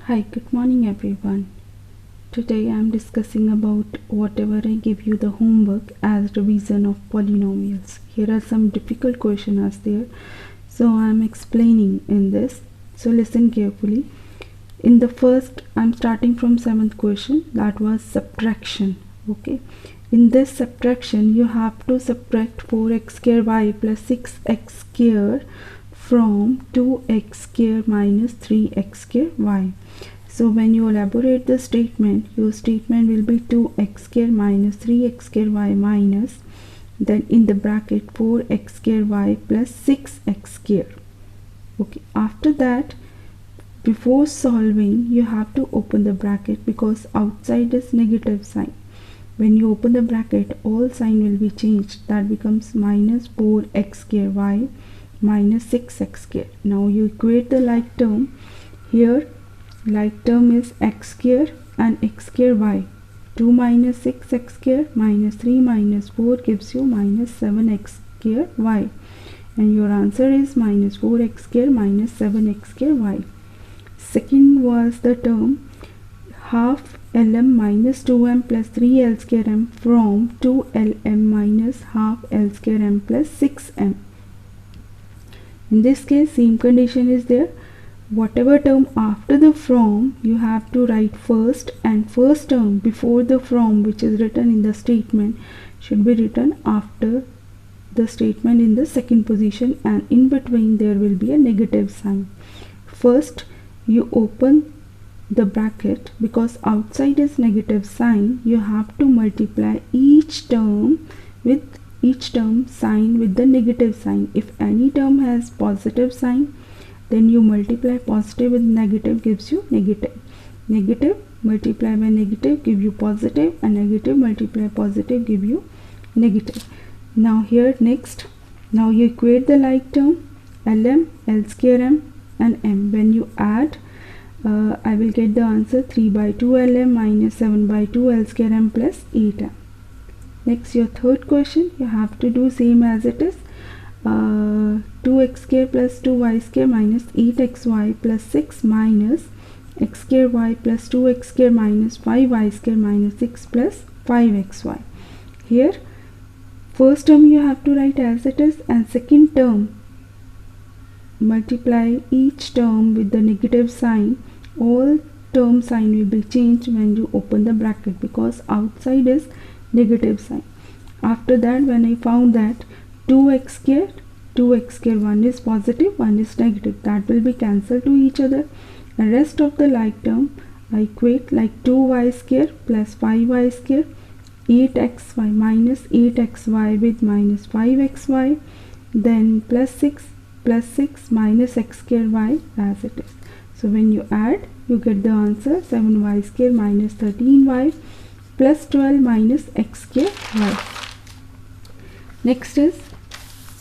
Hi, good morning everyone. Today I am discussing about whatever I give you the homework as revision of polynomials. Here are some difficult questions there. So I am explaining in this. So listen carefully. In the first, I am starting from 7th question, that was subtraction. Okay. In this subtraction, you have to subtract 4x square y plus 6x square from 2x square minus 3x square y. So when you elaborate the statement, your statement will be 2x square minus 3x square y minus, then in the bracket 4x square y plus 6x square. Okay, after that, before solving, you have to open the bracket because outside is negative sign. When you open the bracket, all sign will be changed. That becomes minus 4x square y minus 6x square. Now you equate the like term. Here like term is x square and x square y. 2 minus 6x square minus 3 minus 4 gives you minus 7x square y. And your answer is minus 4x square minus 7x square y. Second was the term half lm minus 2m plus 3l square m from 2lm minus half l square m plus 6m. In this case, same condition is there. Whatever term after the from, you have to write first, and first term before the from, which is written in the statement, should be written after the statement in the second position, and in between there will be a negative sign. First you open the bracket because outside is negative sign. You have to multiply each term sign with the negative sign. If any term has positive sign, then you multiply positive with negative, gives you negative. Negative multiply by negative give you positive, and negative multiply positive give you negative. Now here next, now you equate the like term lm, l square m and m. When you add, I will get the answer 3 by 2 lm minus 7 by 2 l square m plus 8m. Next, your third question, you have to do same as it is. 2x square plus 2y square minus 8xy plus 6 minus x square y plus 2x square minus 5y square minus 6 plus 5xy. Here first term you have to write as it is, and second term multiply each term with the negative sign. All term sign will be changed when you open the bracket because outside is negative sign. After that, when I found that 2x square, one is positive, one is negative, that will be cancelled to each other. The rest of the like term I equate like 2y square plus 5y square, 8xy minus 8xy with minus 5xy, then plus 6 minus x square y as it is. So when you add, you get the answer 7y square minus 13y plus 12 minus x square y. Next is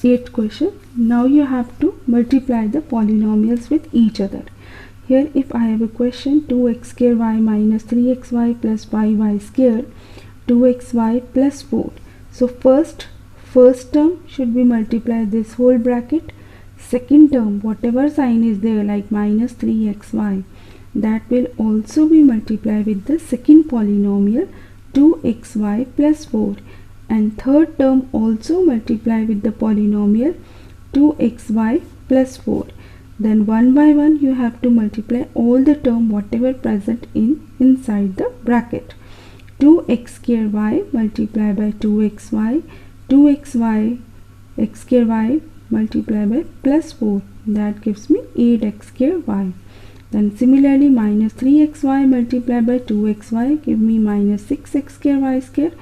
8th question. Now you have to multiply the polynomials with each other. Here if I have a question 2x square y minus 3xy plus 5y square, 2xy plus 4. So first term should be multiplied this whole bracket. Second term, whatever sign is there like minus 3xy, that will also be multiplied with the second polynomial 2xy plus 4. And third term also multiply with the polynomial 2xy plus 4. Then one by one you have to multiply all the term whatever present inside the bracket. 2x square y multiply by 2xy, 2xy x square y multiply by plus 4, that gives me 8x square y. Then similarly minus 3xy multiply by 2xy give me minus 6x square y square,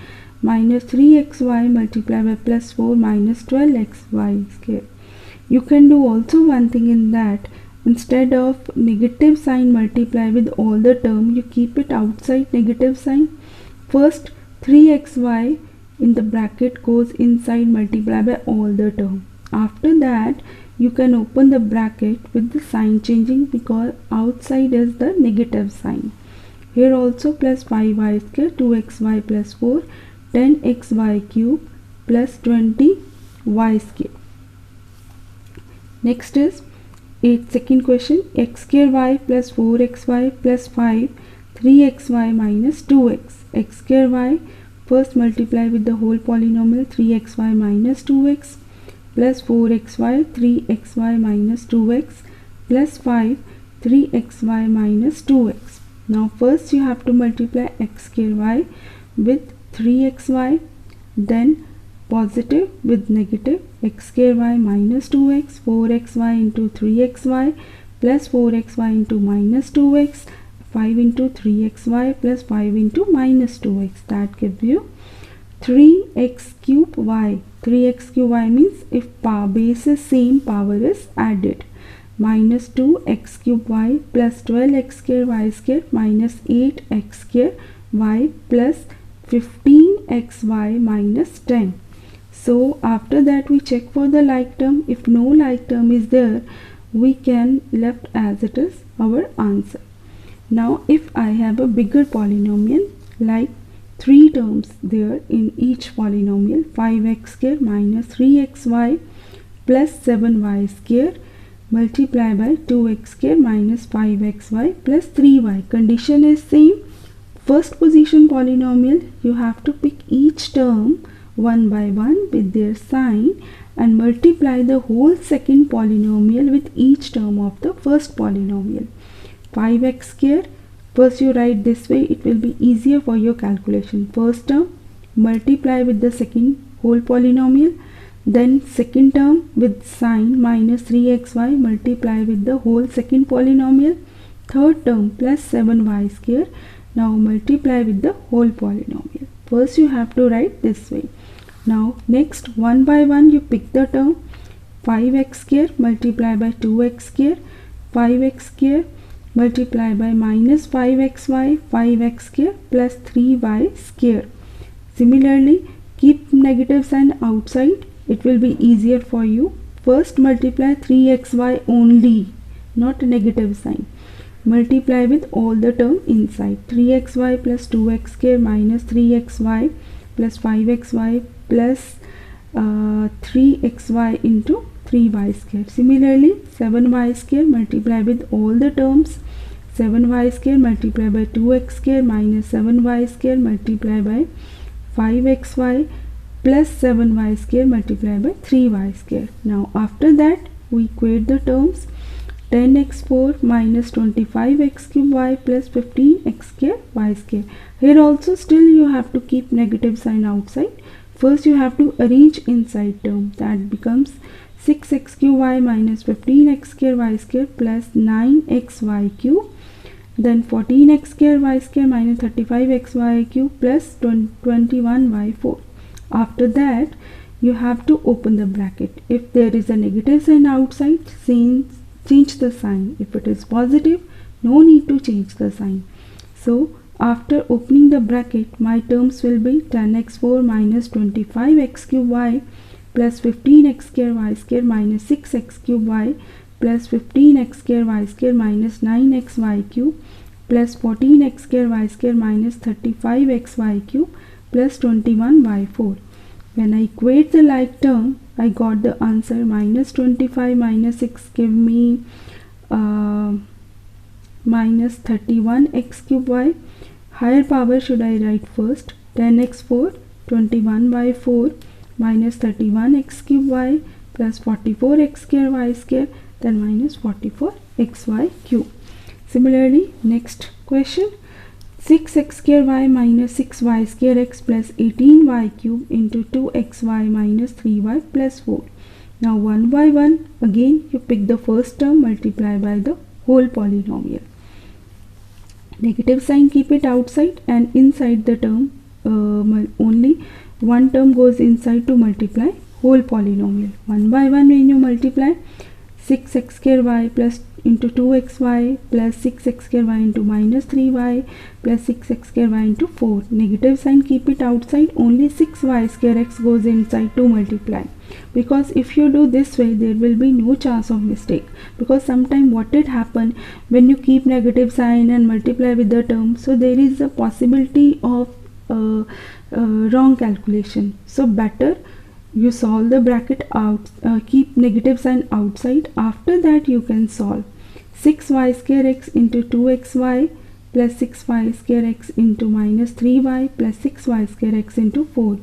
minus 3xy multiply by plus 4 minus 12xy square. You can do also one thing in that, instead of negative sign multiply with all the term, you keep it outside negative sign. First 3xy in the bracket goes inside multiply by all the term. After that you can open the bracket with the sign changing because outside is the negative sign. Here also plus 5y square, 2xy plus 4, 10xy cube plus 20y square. Next is second question, x square y plus 4xy plus 5 3xy minus 2x. X square y, first multiply with the whole polynomial 3xy minus 2x plus 4xy 3xy minus 2x plus 5 3xy minus 2x. Now first you have to multiply x square y with 3xy, then positive with negative, x square y minus 2x, 4xy into 3xy plus 4xy into minus 2x, 5 into 3xy plus 5 into minus 2x. That gives you 3x cube y. 3x cube y means if base is same, power is added. Minus 2x cube y plus 12x square y square minus 8x square y plus 15xy minus 10. So after that we check for the like term. If no like term is there, we can left as it is our answer. Now if I have a bigger polynomial like 3 terms there in each polynomial, 5x square minus 3xy plus 7y square multiply by 2x square minus 5xy plus 3y. Condition is same. First position polynomial, you have to pick each term one by one with their sign and multiply the whole second polynomial with each term of the first polynomial. 5x square, first you write this way, it will be easier for your calculation. First term multiply with the second whole polynomial, then second term with sign minus 3xy multiply with the whole second polynomial, third term plus 7y square, now multiply with the whole polynomial. First you have to write this way. Now next one by one you pick the term. 5x square multiply by 2x square, 5x square multiply by minus 5xy, 5x square plus 3y square. Similarly keep negative sign outside, it will be easier for you. First multiply 3xy only, not negative sign. Multiply with all the term inside. 3xy plus 2x square minus 3xy plus 5xy plus 3xy into 3y square. Similarly 7y square multiply with all the terms. 7y square multiply by 2x square minus 7y square multiply by 5xy plus 7y square multiply by 3y square. Now after that we equate the terms. 10x4 minus 25x cube y plus 15x square y square. Here also still you have to keep negative sign outside. First you have to arrange inside term, that becomes 6x cube y minus 15x square y square plus 9xy cube, then 14x square y square minus 35xy cube plus 21y4. After that you have to open the bracket. If there is a negative sign outside, change the sign. If it is positive, no need to change the sign. So after opening the bracket, my terms will be 10x4 minus 25x cube y plus 15x square y square minus 6x cube y plus 15x square y square minus 9xy cube plus 14x square y square minus 35xy cube plus 21y4. When I equate the like term, I got the answer minus 25 minus 6 give me minus 31x cube y. Higher power should I write first? 10x4 21 by 4 minus 31x cube y plus 44x square y square, then minus 44xy cube. Similarly next question, 6x square y minus 6y square x plus 18y cube into 2xy minus 3y plus 4. Now one by one again you pick the first term, multiply by the whole polynomial. Negative sign keep it outside and inside the term only one term goes inside to multiply whole polynomial. One by one when you multiply, 6x square y plus into 2xy plus 6x square y into minus 3y plus 6x square y into 4. Negative sign keep it outside, only 6y square x goes inside to multiply, because if you do this way there will be no chance of mistake, because sometime what did happen when you keep negative sign and multiply with the term, so there is a possibility of wrong calculation. So better you solve the bracket out, keep negative sign outside. After that you can solve 6y square x into 2xy plus 6y square x into minus 3y plus 6y square x into 4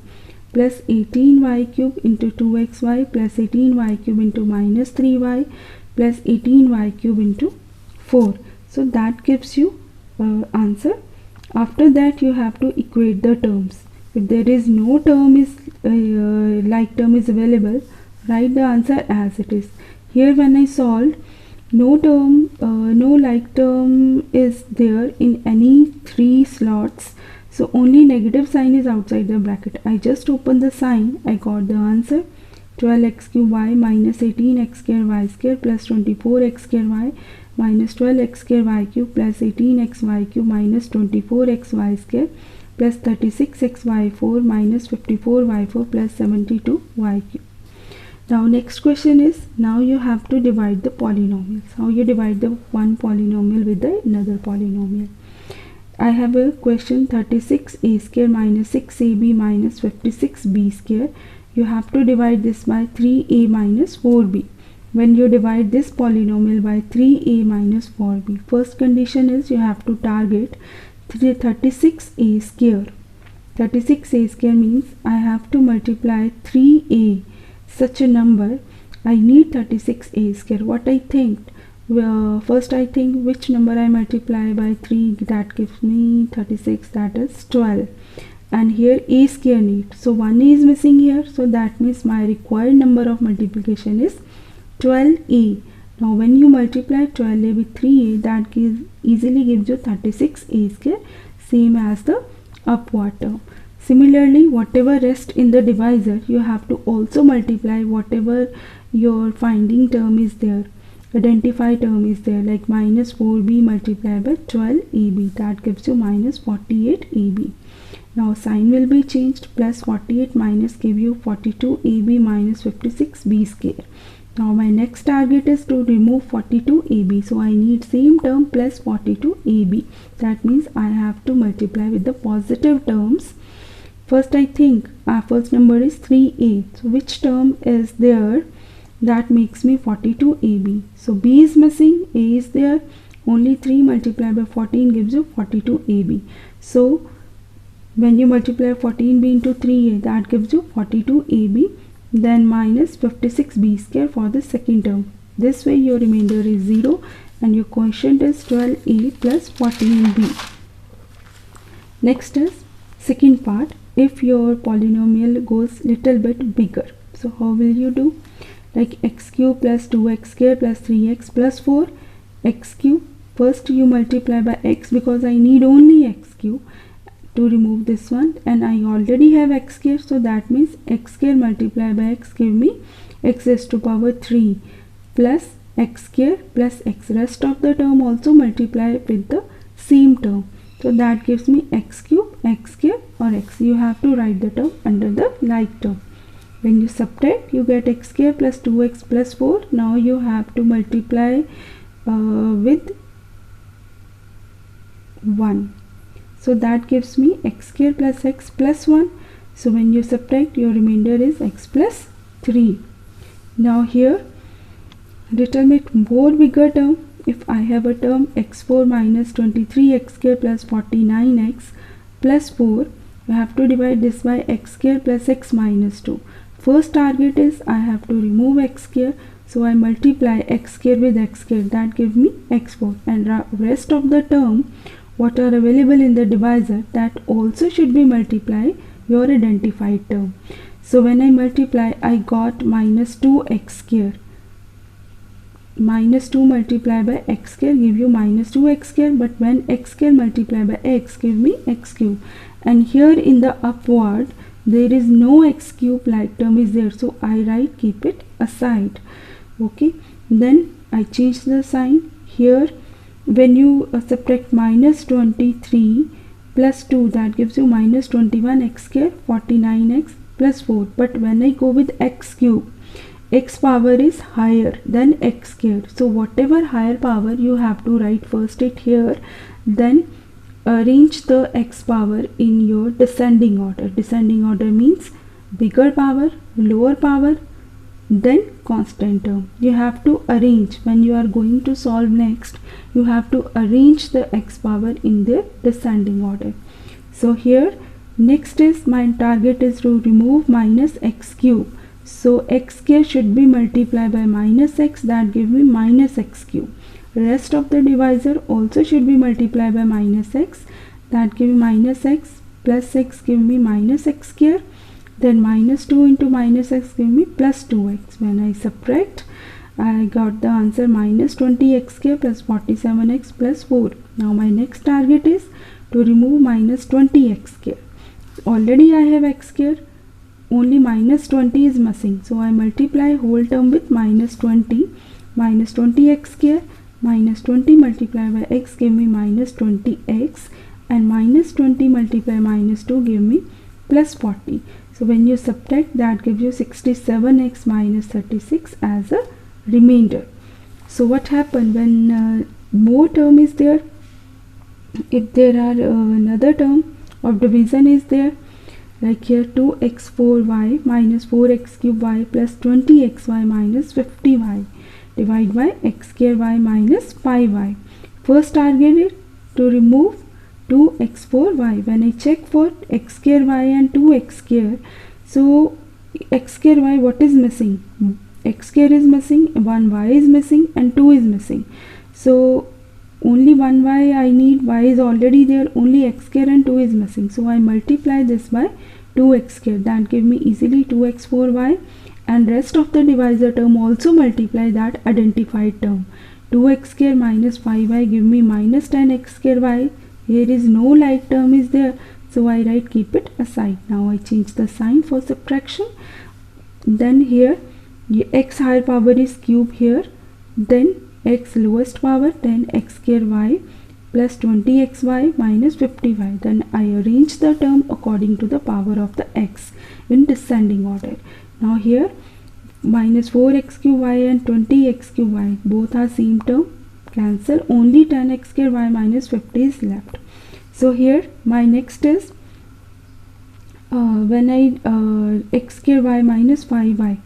plus 18y cube into 2xy plus 18y cube into minus 3y plus 18y cube into 4. So that gives you answer. After that you have to equate the terms. If there is no term is like term is available, write the answer as it is. Here when I solved, no term, no like term is there in any 3 slots, so only negative sign is outside the bracket. I just opened the sign, I got the answer 12x cube y minus 18x square y square plus 24x square y minus 12x square y cube plus 18x y cube minus 24x y square plus 36x y4 minus 54 y4 plus 72 y cube. Now next question is, now you have to divide the polynomials. How you divide the one polynomial with the another polynomial? I have a question 36a square minus 6ab minus 56b square. You have to divide this by 3a minus 4b. When you divide this polynomial by 3a minus 4b, first condition is you have to target 36a square. 36a square means I have to multiply 3a, such a number. I need 36a square. What I think? First I think which number I multiply by 3, that gives me 36, that is 12. And here a square need, so 1 is missing here, so that means my required number of multiplication is 12a. Now when you multiply 12a with 3a, that easily gives you 36a square, same as the upward term. Similarly, whatever rest in the divisor, you have to also multiply whatever your finding term is there, identify term is there, like minus 4b multiplied by 12ab, that gives you minus 48ab. Now sign will be changed, plus 48 minus give you 42ab minus 56b square. Now my next target is to remove 42ab, so I need same term plus 42ab. That means I have to multiply with the positive terms. First I think our first number is 3a, so which term is there? That makes me 42ab. So b is missing, a is there, only 3 multiplied by 14 gives you 42ab. So when you multiply 14b into 3a, that gives you 42ab, then minus 56b square for the second term. This way your remainder is 0 and your quotient is 12a plus 14b. Next is second part. If your polynomial goes little bit bigger, so how will you do? Like x cube plus 2x square plus 3x plus 4, x cube, first you multiply by x because I need only x cube to remove this one, and I already have x square, so that means x square multiplied by x give me x raised to power 3 plus x square plus x. Rest of the term also multiply with the same term, so that gives me x cube, x square or x. You have to write the term under the like term. When you subtract, you get x square plus 2x plus 4. Now you have to multiply with 1. So that gives me x square plus x plus 1. So when you subtract, your remainder is x plus 3. Now here, little bit more bigger term. If I have a term x4 minus 23x square plus 49x plus 4, you have to divide this by x square plus x minus 2. First target is I have to remove x square, so I multiply x square with x square, that gives me x4, and rest of the term what are available in the divisor, that also should be multiplied your identified term. So when I multiply, I got minus 2x square. Minus 2 multiplied by x square give you minus 2x square, but when x square multiplied by x give me x cube, and here in the upward there is no x cube like term is there, so I write keep it aside. Okay, then I change the sign here. When you subtract minus 23 plus 2, that gives you minus 21x square, 49x plus 4. But when I go with x cube, x power is higher than x square, so whatever higher power you have to write first it here, then arrange the x power in your descending order. Descending order means bigger power lower power, then constant term. You have to arrange when you are going to solve next. You have to arrange the x power in their descending order. So here next is my target is to remove minus x cube. So x square should be multiplied by minus x, that give me minus x cube. Rest of the divisor also should be multiplied by minus x, that give me minus x plus x give me minus x square. Then minus 2 into minus x give me plus 2x. When I subtract, I got the answer minus 20x square plus 47x plus 4. Now my next target is to remove minus 20x square. Already I have x square, only minus 20 is missing. So I multiply whole term with minus 20. Minus 20x square minus 20 multiplied by x give me minus 20x, and minus 20 multiplied minus 2 give me plus 40. So when you subtract, that gives you 67x minus 36 as a remainder. So what happened when more term is there? If there are another term of division is there, like here 2x4y minus 4x cube y plus 20xy minus 50y divided by x square y minus 5y. First target is to remove 2x4y. When I check for x square y and 2x square, so x square y, what is missing? X square is missing, 1y is missing, and 2 is missing. So only 1y I need, y is already there, only x square and 2 is missing. So I multiply this by 2x square, that give me easily 2x4y, and rest of the divisor term also multiply that identified term. 2x square minus 5y give me minus 10x square y. Here is no like term is there, so I write keep it aside. Now I change the sign for subtraction. Then here x higher power is cube here, then x lowest power, then x square y plus 20xy minus 50y. Then I arrange the term according to the power of the x in descending order. Now here minus 4x cube y and 20x cube y both are same term, cancel, only 10x square y minus 50 is left. So here my next is when I x square y minus 5y,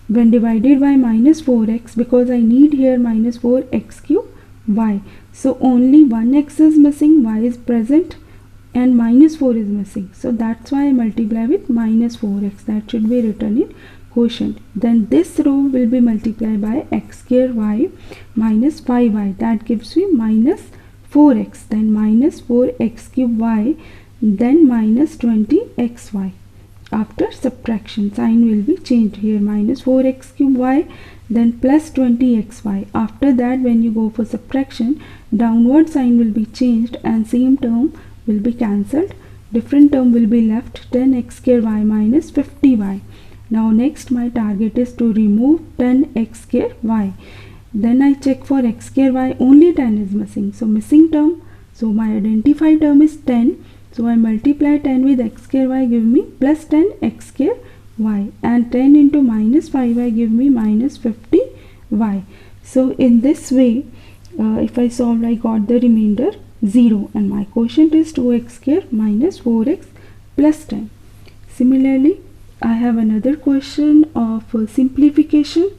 when divided by minus 4x, because I need here minus 4x cube y, so only one x is missing, y is present, and minus 4 is missing. So that's why I multiply with minus 4x, that should be written in quotient. Then this row will be multiplied by x square y minus 5y, that gives me minus 4x, then minus 4x cube y, then minus 20xy. After subtraction, sign will be changed here, minus 4x cube y, then plus 20xy. After that, when you go for subtraction, downward sign will be changed and same term will be cancelled. Different term will be left, 10x square y minus 50y. Now next my target is to remove 10x square y. Then I check for x square y, only 10 is missing, so missing term, so my identified term is 10. So I multiply 10 with x square y, give me plus 10 x square y, and 10 into minus 5y give me minus 50y. So in this way, if I solve, I got the remainder 0, and my quotient is 2x square minus 4x plus 10. Similarly, I have another question of simplification.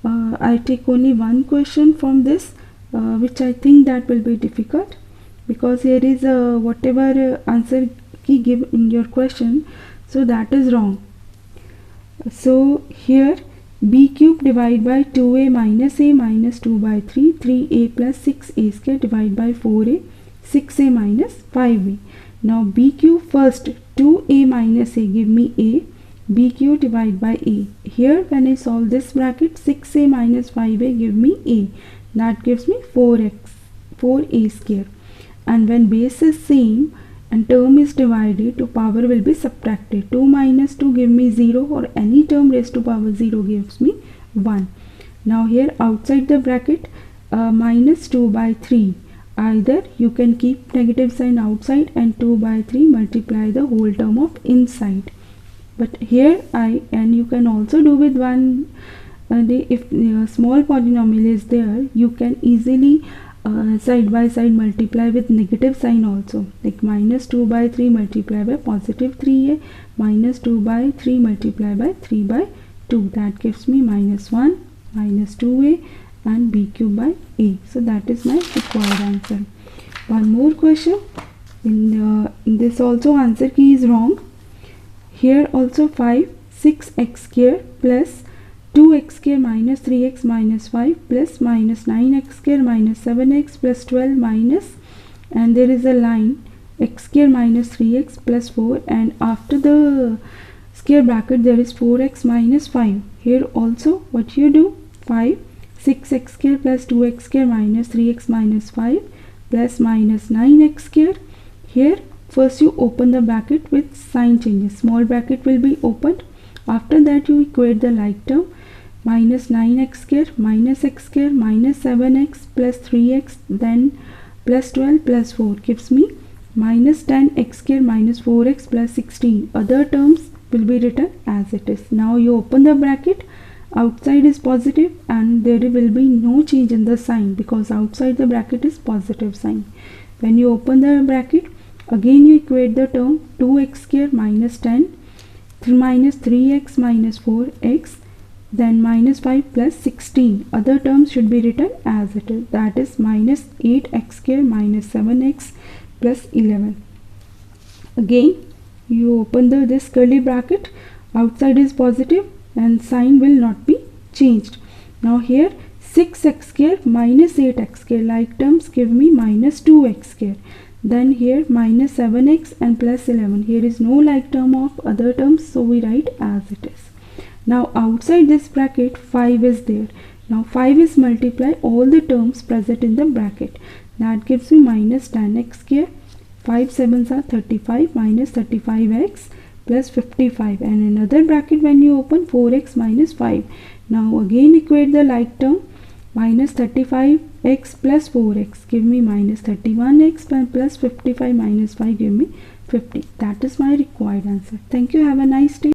I take only one question from this, which I think that will be difficult, because here is whatever answer key give in your question, so that is wrong. So here b cube divided by 2a minus 2 by 3, 3a plus 6a square divided by 4a, 6a minus 5a. Now b cube first, 2a minus a give me a, b cube divided by a. Here when I solve this bracket, 6a minus 5a give me a, that gives me 4a square. And when base is same and term is divided, to power will be subtracted. 2 minus 2 give me 0, or any term raised to power 0 gives me 1. Now here outside the bracket, minus 2 by 3, either you can keep negative sign outside and 2 by 3 multiply the whole term of inside. But here and you can also do with one, if small polynomial is there, you can easily side by side multiply with negative sign also, like minus 2 by 3 multiply by positive 3a, minus 2 by 3 multiply by 3 by 2, that gives me minus 1 minus 2a and b cube by a. So that is my required answer. One more question. In this also answer key is wrong. Here also 5 6x square plus 2x square minus 3x minus 5 plus minus 9x square minus 7x plus 12 minus, and there is a line x square minus 3x plus 4, and after the square bracket there is 4x minus 5. Here also what you do, 5 6x square plus 2x square minus 3x minus 5 plus minus 9x square. Here first you open the bracket with sign changes, small bracket will be opened. After that you equate the like term, minus 9x square minus x square minus 7x plus 3x then plus 12 plus 4 gives me minus 10x square minus 4x plus 16. Other terms will be written as it is. Now you open the bracket, outside is positive and there will be no change in the sign because outside the bracket is positive sign. When you open the bracket, again you equate the term 2x square minus 10 minus 3x minus 4x then minus 5 plus 16. Other terms should be written as it is, that is minus 8x square minus 7x plus 11. Again you open this curly bracket, outside is positive and sign will not be changed. Now here 6x square minus 8x square, like terms give me minus 2x square. Then here minus 7x and plus 11. Here is no like term of other terms, so we write as it is. Now outside this bracket 5 is there. Now 5 is multiply all the terms present in the bracket. That gives me minus 10x square. 5 7s are 35 minus 35x plus 55. And another bracket when you open 4x minus 5. Now again equate the like term, minus 35x plus 4x give me minus 31x plus 55 minus 5 give me 50. That is my required answer. Thank you. Have a nice day.